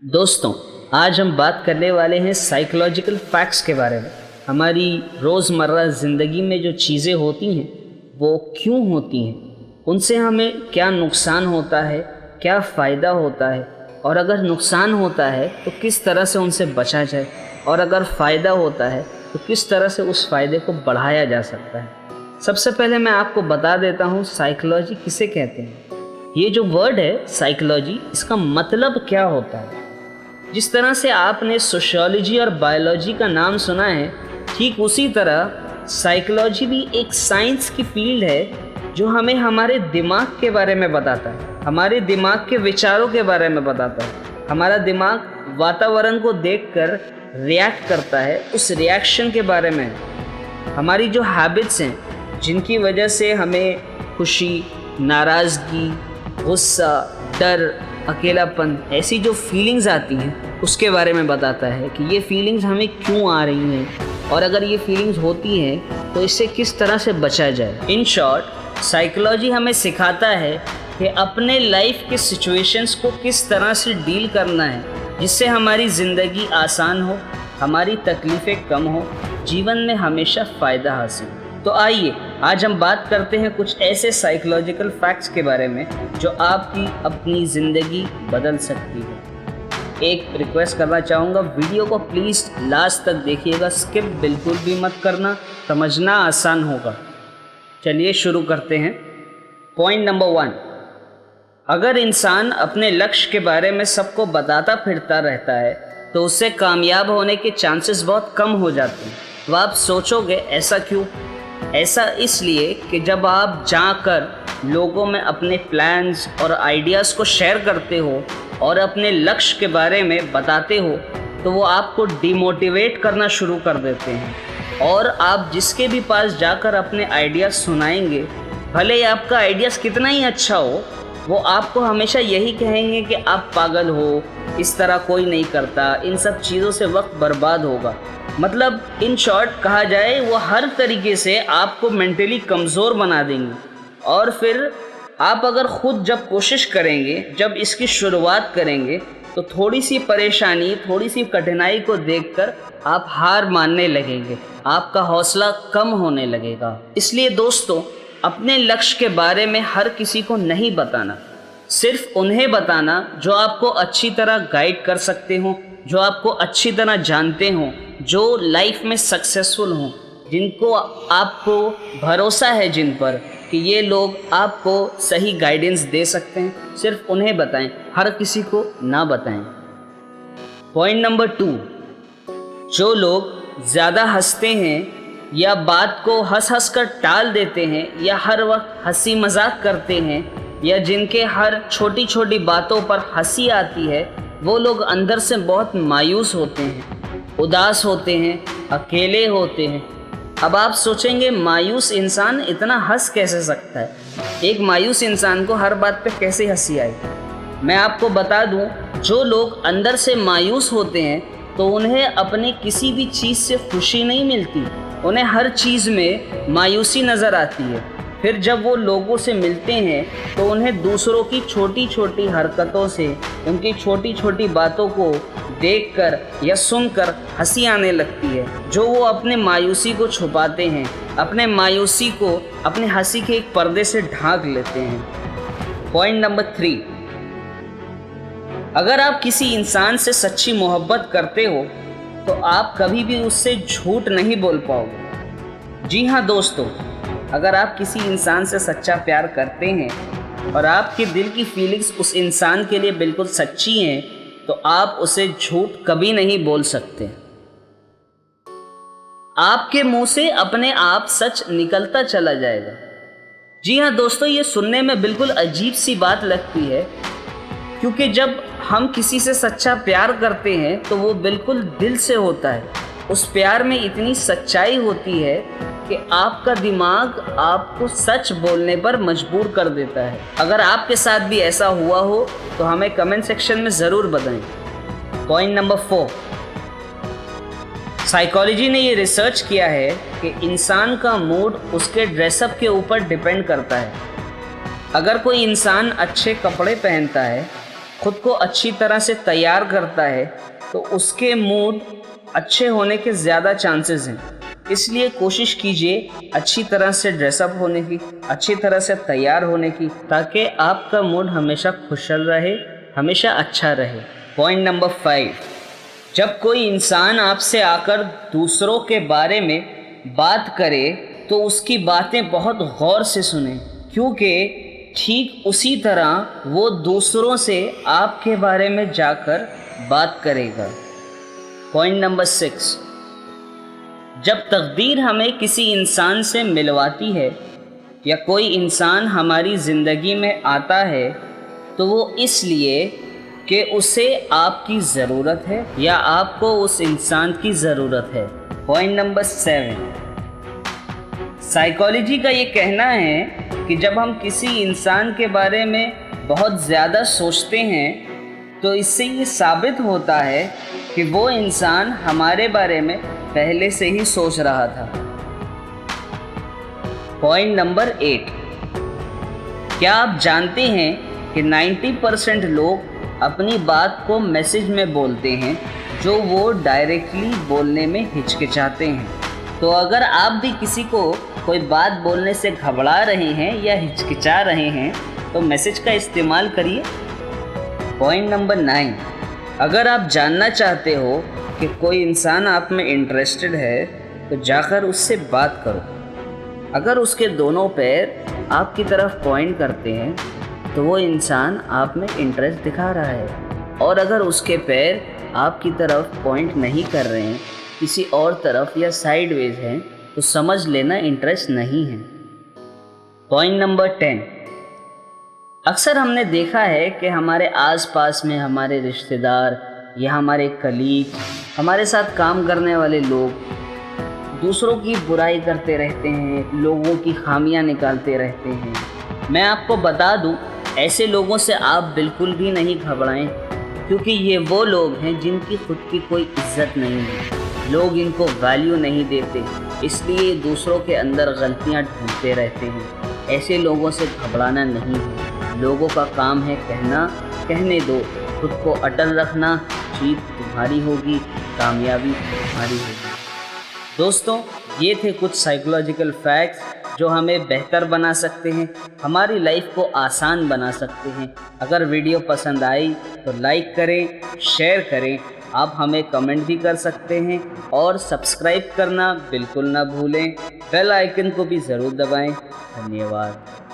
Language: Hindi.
दोस्तों, आज हम बात करने वाले हैं साइकोलॉजिकल फैक्ट्स के बारे में। हमारी रोज़मर्रा ज़िंदगी में जो चीज़ें होती हैं वो क्यों होती हैं, उनसे हमें क्या नुकसान होता है, क्या फ़ायदा होता है, और अगर नुकसान होता है तो किस तरह से उनसे बचा जाए, और अगर फ़ायदा होता है तो किस तरह से उस फ़ायदे को बढ़ाया जा सकता है। सबसे पहले मैं आपको बता देता हूँ साइकोलॉजी किसे कहते हैं। ये जो वर्ड है साइकोलॉजी, इसका मतलब क्या होता है। जिस तरह से आपने सोशियोलॉजी और बायोलॉजी का नाम सुना है, ठीक उसी तरह साइकोलॉजी भी एक साइंस की फील्ड है जो हमें हमारे दिमाग के बारे में बताता है, हमारे दिमाग के विचारों के बारे में बताता है। हमारा दिमाग वातावरण को देखकर रिएक्ट करता है, उस रिएक्शन के बारे में। हमारी जो हैबिट्स हैं जिनकी वजह से हमें खुशी, नाराज़गी, गुस्सा, डर, अकेलापन, ऐसी जो फीलिंग्स आती हैं उसके बारे में बताता है कि ये फीलिंग्स हमें क्यों आ रही हैं, और अगर ये फीलिंग्स होती हैं तो इससे किस तरह से बचा जाए। इन शॉर्ट, साइकोलॉजी हमें सिखाता है कि अपने लाइफ के सिचुएशंस को किस तरह से डील करना है जिससे हमारी ज़िंदगी आसान हो, हमारी तकलीफ़ें कम हो, जीवन में हमेशा फ़ायदा हासिल हो। तो आइए आज हम बात करते हैं कुछ ऐसे साइकोलॉजिकल फैक्ट्स के बारे में जो आपकी अपनी ज़िंदगी बदल सकती है। एक रिक्वेस्ट करना चाहूँगा, वीडियो को प्लीज़ लास्ट तक देखिएगा, स्किप बिल्कुल भी मत करना, समझना आसान होगा। चलिए शुरू करते हैं। पॉइंट नंबर 1, अगर इंसान अपने लक्ष्य के बारे में सबको बताता फिरता रहता है तो उससे कामयाब होने के चांसेस बहुत कम हो जाते हैं। तो आप सोचोगे ऐसा क्यों? ऐसा इसलिए कि जब आप जाकर लोगों में अपने प्लान्स और आइडियाज़ को शेयर करते हो और अपने लक्ष्य के बारे में बताते हो तो वो आपको डिमोटिवेट करना शुरू कर देते हैं, और आप जिसके भी पास जाकर अपने आइडियाज़ सुनाएंगे, भले ही आपका आइडियाज़ कितना ही अच्छा हो, वो आपको हमेशा यही कहेंगे कि आप पागल हो, इस तरह कोई नहीं करता, इन सब चीज़ों से वक्त बर्बाद होगा। मतलब इन शॉर्ट कहा जाए, वो हर तरीके से आपको मेंटली कमज़ोर बना देंगे। और फिर आप अगर ख़ुद जब कोशिश करेंगे, जब इसकी शुरुआत करेंगे, तो थोड़ी सी परेशानी, थोड़ी सी कठिनाई को देखकर आप हार मानने लगेंगे, आपका हौसला कम होने लगेगा। इसलिए दोस्तों, अपने लक्ष्य के बारे में हर किसी को नहीं बताना, सिर्फ उन्हें बताना जो आपको अच्छी तरह गाइड कर सकते हो, जो आपको अच्छी तरह जानते हो, जो लाइफ में सक्सेसफुल हों, जिनको आपको भरोसा है जिन पर कि ये लोग आपको सही गाइडेंस दे सकते हैं, सिर्फ उन्हें बताएं, हर किसी को ना बताएं। पॉइंट नंबर 2, जो लोग ज़्यादा हंसते हैं या बात को हंस हंस कर टाल देते हैं या हर वक्त हंसी मजाक करते हैं या जिनके हर छोटी छोटी बातों पर हंसी आती है, वो लोग अंदर से बहुत मायूस होते हैं, उदास होते हैं, अकेले होते हैं। अब आप सोचेंगे मायूस इंसान इतना हंस कैसे सकता है, एक मायूस इंसान को हर बात पे कैसे हंसी आई। मैं आपको बता दूं, जो लोग अंदर से मायूस होते हैं तो उन्हें अपने किसी भी चीज़ से खुशी नहीं मिलती, उन्हें हर चीज़ में मायूसी नज़र आती है। फिर जब वो लोगों से मिलते हैं तो उन्हें दूसरों की छोटी छोटी हरकतों से, उनकी छोटी छोटी बातों को देखकर या सुनकर हंसी आने लगती है, जो वो अपने मायूसी को छुपाते हैं, अपने मायूसी को अपने हंसी के एक पर्दे से ढांक लेते हैं। पॉइंट नंबर 3, अगर आप किसी इंसान से सच्ची मोहब्बत करते हो तो आप कभी भी उससे झूठ नहीं बोल पाओगे। जी हाँ दोस्तों, अगर आप किसी इंसान से सच्चा प्यार करते हैं और आपके दिल की फीलिंग्स उस इंसान के लिए बिल्कुल सच्ची हैं तो आप उसे झूठ कभी नहीं बोल सकते। आपके मुंह से अपने आप सच निकलता चला जाएगा। जी हाँ दोस्तों, ये सुनने में बिल्कुल अजीब सी बात लगती है, क्योंकि जब हम किसी से सच्चा प्यार करते हैं तो वो बिल्कुल दिल से होता है। उस प्यार में इतनी सच्चाई होती है कि आपका दिमाग आपको सच बोलने पर मजबूर कर देता है। अगर आपके साथ भी ऐसा हुआ हो तो हमें कमेंट सेक्शन में ज़रूर बताएं। पॉइंट नंबर 4, साइकोलॉजी ने ये रिसर्च किया है कि इंसान का मूड उसके ड्रेसअप के ऊपर डिपेंड करता है। अगर कोई इंसान अच्छे कपड़े पहनता है खुद को अच्छी तरह से तैयार करता है तो उसके मूड अच्छे होने के ज़्यादा चांसेस हैं। इसलिए कोशिश कीजिए अच्छी तरह से ड्रेसअप होने की, अच्छी तरह से तैयार होने की, ताकि आपका मूड हमेशा खुशहाल रहे, हमेशा अच्छा रहे। पॉइंट नंबर 5, जब कोई इंसान आपसे आकर दूसरों के बारे में बात करे तो उसकी बातें बहुत गौर से सुने, क्योंकि ठीक उसी तरह वो दूसरों से आपके बारे में जाकर बात करेगा। पॉइंट नंबर 6, जब तकदीर हमें किसी इंसान से मिलवाती है या कोई इंसान हमारी ज़िंदगी में आता है तो वो इसलिए कि उसे आपकी ज़रूरत है या आपको उस इंसान की ज़रूरत है। पॉइंट नंबर 7, साइकोलॉजी का ये कहना है कि जब हम किसी इंसान के बारे में बहुत ज़्यादा सोचते हैं तो इससे ये साबित होता है कि वो इंसान हमारे बारे में पहले से ही सोच रहा था। पॉइंट नंबर 8, क्या आप जानते हैं कि 90% लोग अपनी बात को मैसेज में बोलते हैं जो वो डायरेक्टली बोलने में हिचकिचाते हैं। तो अगर आप भी किसी को कोई बात बोलने से घबरा रहे हैं या हिचकिचा रहे हैं तो मैसेज का इस्तेमाल करिए। पॉइंट नंबर 9, अगर आप जानना चाहते हो कि कोई इंसान आप में इंटरेस्टेड है तो जाकर उससे बात करो। अगर उसके दोनों पैर आपकी तरफ पॉइंट करते हैं तो वो इंसान आप में इंटरेस्ट दिखा रहा है, और अगर उसके पैर आपकी तरफ पॉइंट नहीं कर रहे हैं, किसी और तरफ या साइडवेज हैं, तो समझ लेना इंटरेस्ट नहीं है। पॉइंट नंबर 10, अक्सर हमने देखा है कि हमारे आसपास में हमारे रिश्तेदार या हमारे कलीग, हमारे साथ काम करने वाले लोग दूसरों की बुराई करते रहते हैं, लोगों की खामियां निकालते रहते हैं। मैं आपको बता दूं, ऐसे लोगों से आप बिल्कुल भी नहीं घबराएं, क्योंकि ये वो लोग हैं जिनकी खुद की कोई इज्जत नहीं है। लोग इनको वैल्यू नहीं देते, इसलिए दूसरों के अंदर गलतियां ढूंढते रहते हैं। ऐसे लोगों से घबराना नहीं है। लोगों का काम है कहना, कहने दो। खुद को अटल रखना, जीत तुम्हारी होगी, कामयाबी तुम्हारी होगी। दोस्तों, ये थे कुछ साइकोलॉजिकल फैक्ट्स जो हमें बेहतर बना सकते हैं, हमारी लाइफ को आसान बना सकते हैं। अगर वीडियो पसंद आई तो लाइक करें, शेयर करें। आप हमें कमेंट भी कर सकते हैं और सब्सक्राइब करना बिल्कुल ना भूलें। बेल आइकन को भी ज़रूर दबाएं। धन्यवाद।